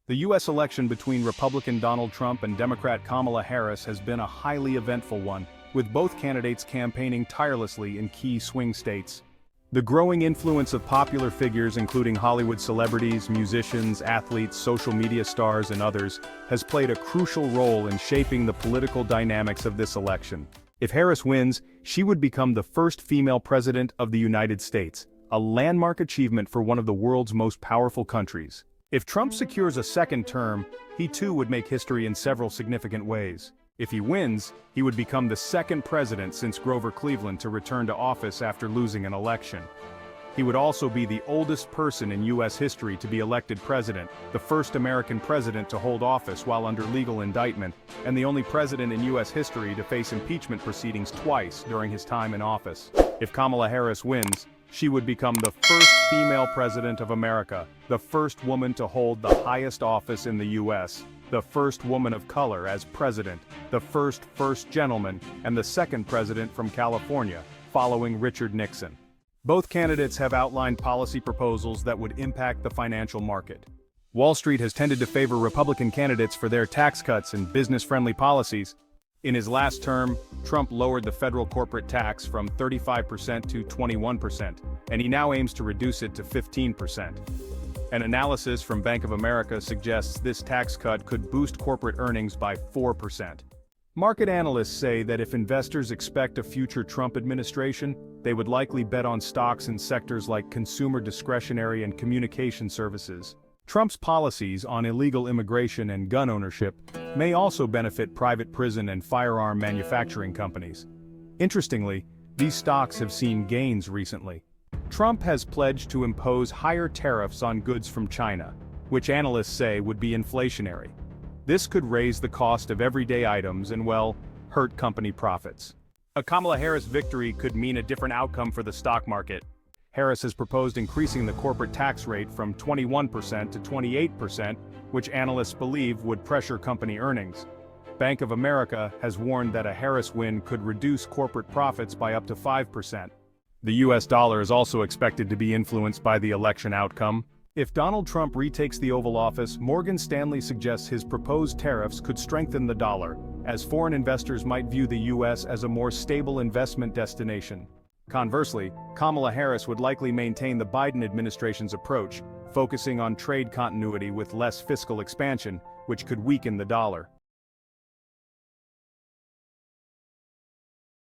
The U.S. election between Republican Donald Trump and Democrat Kamala Harris has been a highly eventful one, with both candidates campaigning tirelessly in key swing states. The growing influence of popular figures including Hollywood celebrities, musicians, athletes, social media stars, and others has played a crucial role in shaping the political dynamics of this election. If Harris wins, she would become the first female president of the United States, a landmark achievement for one of the world's most powerful countries. If Trump secures a second term, he too would make history in several significant ways. If he wins, he would become the second president since Grover Cleveland to return to office after losing an election. He would also be the oldest person in U.S. history to be elected president, the first American president to hold office while under legal indictment, and the only president in U.S. history to face impeachment proceedings twice during his time in office. If Kamala Harris wins, she would become the first female president of America, the first woman to hold the highest office in the U.S., the first woman of color as president, the first gentleman, and the second president from California, following Richard Nixon. Both candidates have outlined policy proposals that would impact the financial market. Wall Street has tended to favor Republican candidates for their tax cuts and business-friendly policies. In his last term, Trump lowered the federal corporate tax from 35% to 21%, and he now aims to reduce it to 15%. An analysis from Bank of America suggests this tax cut could boost corporate earnings by 4%. Market analysts say that if investors expect a future Trump administration, they would likely bet on stocks in sectors like consumer discretionary and communication services. Trump's policies on illegal immigration and gun ownership may also benefit private prison and firearm manufacturing companies. Interestingly, these stocks have seen gains recently. Trump has pledged to impose higher tariffs on goods from China, which analysts say would be inflationary. This could raise the cost of everyday items and, well, hurt company profits. A Kamala Harris victory could mean a different outcome for the stock market. Harris has proposed increasing the corporate tax rate from 21% to 28%, which analysts believe would pressure company earnings. Bank of America has warned that a Harris win could reduce corporate profits by up to 5%. The U.S. dollar is also expected to be influenced by the election outcome. If Donald Trump retakes the Oval Office, Morgan Stanley suggests his proposed tariffs could strengthen the dollar, as foreign investors might view the U.S. as a more stable investment destination. Conversely, Kamala Harris would likely maintain the Biden administration's approach, focusing on trade continuity with less fiscal expansion, which could weaken the dollar.